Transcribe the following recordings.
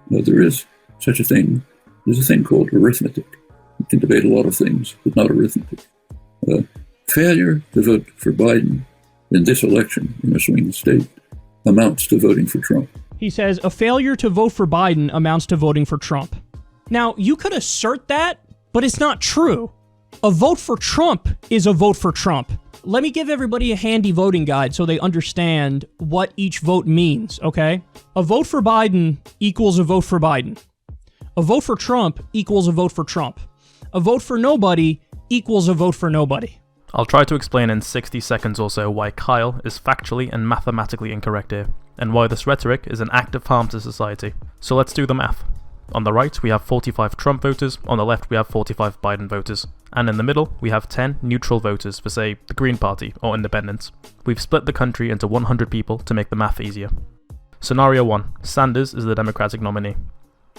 Now, there is such a thing. There's a thing called arithmetic. You can debate a lot of things, but not arithmetic. Failure to vote for Biden in this election in a swing state amounts to voting for Trump. He says a failure to vote for Biden amounts to voting for Trump. Now, you could assert that, but it's not true. A vote for Trump is a vote for Trump. Let me give everybody a handy voting guide so they understand what each vote means, okay? A vote for Biden equals a vote for Biden. A vote for Trump equals a vote for Trump. A vote for nobody equals a vote for nobody. I'll try to explain in 60 seconds or so why Kyle is factually and mathematically incorrect here, and why this rhetoric is an act of harm to society. So let's do the math. On the right, we have 45 Trump voters, on the left we have 45 Biden voters, and in the middle we have 10 neutral voters for, say, the Green Party or independents. We've split the country into 100 people to make the math easier. Scenario 1. Sanders is the Democratic nominee.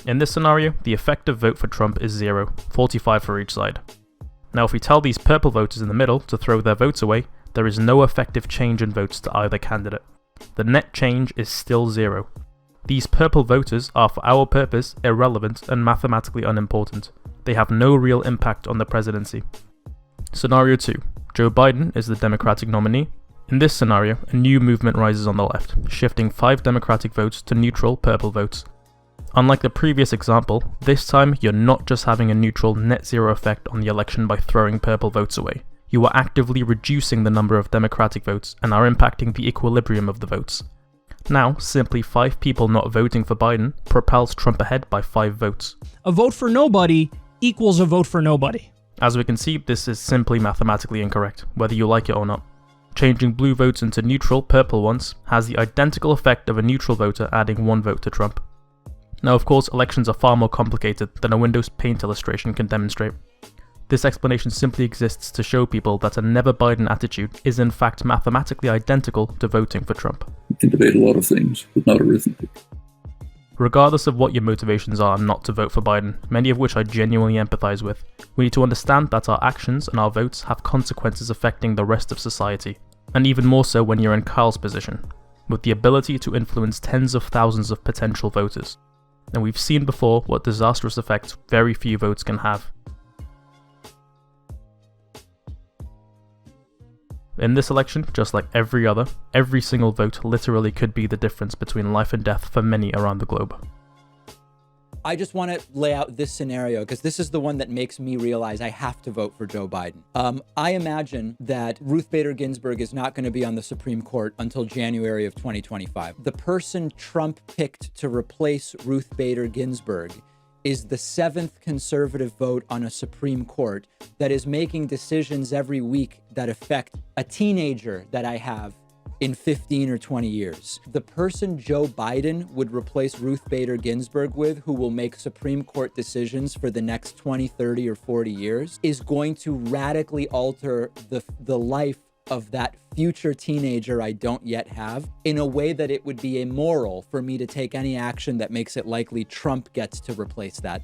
In this scenario, the effective vote for Trump is 0, 45 for each side. Now if we tell these purple voters in the middle to throw their votes away, there is no effective change in votes to either candidate. The net change is still 0. These purple voters are for our purpose irrelevant and mathematically unimportant. They have no real impact on the presidency. Scenario 2. Joe Biden is the Democratic nominee. In this scenario, a new movement rises on the left, shifting 5 Democratic votes to neutral purple votes. Unlike the previous example, this time you're not just having a neutral net zero effect on the election by throwing purple votes away. You are actively reducing the number of Democratic votes and are impacting the equilibrium of the votes. Now, simply 5 people not voting for Biden propels Trump ahead by 5 votes. A vote for nobody equals a vote for nobody. As we can see, this is simply mathematically incorrect, whether you like it or not. Changing blue votes into neutral purple ones has the identical effect of a neutral voter adding 1 vote to Trump. Now, of course, elections are far more complicated than a Windows Paint illustration can demonstrate. This explanation simply exists to show people that a never Biden attitude is in fact mathematically identical to voting for Trump. You can debate a lot of things, but not arithmetic. Regardless of what your motivations are not to vote for Biden, many of which I genuinely empathize with, we need to understand that our actions and our votes have consequences affecting the rest of society, and even more so when you're in Kyle's position, with the ability to influence tens of thousands of potential voters. And we've seen before what disastrous effects very few votes can have. In this election, just like every other, every single vote literally could be the difference between life and death for many around the globe. I just want to lay out this scenario because this is the one that makes me realize I have to vote for Joe Biden. I imagine that Ruth Bader Ginsburg is not going to be on the Supreme Court until January of 2025. The person Trump picked to replace Ruth Bader Ginsburg is the 7th conservative vote on a Supreme Court that is making decisions every week that affect a teenager that I have in 15 or 20 years. The person Joe Biden would replace Ruth Bader Ginsburg with, who will make Supreme Court decisions for the next 20, 30, or 40 years, is going to radically alter the life of that future teenager I don't yet have in a way that it would be immoral for me to take any action that makes it likely Trump gets to replace that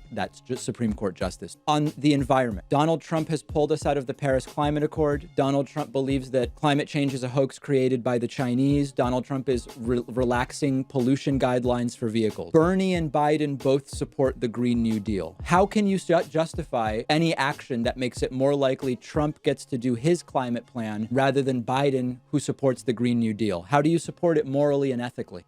Supreme Court justice. On the environment, Donald Trump has pulled us out of the Paris Climate Accord. Donald Trump believes that climate change is a hoax created by the Chinese. Donald Trump is relaxing pollution guidelines for vehicles. Bernie and Biden both support the Green New Deal. How can you justify any action that makes it more likely Trump gets to do his climate plan rather than Biden, who supports the Green New Deal? How do you support it morally and ethically?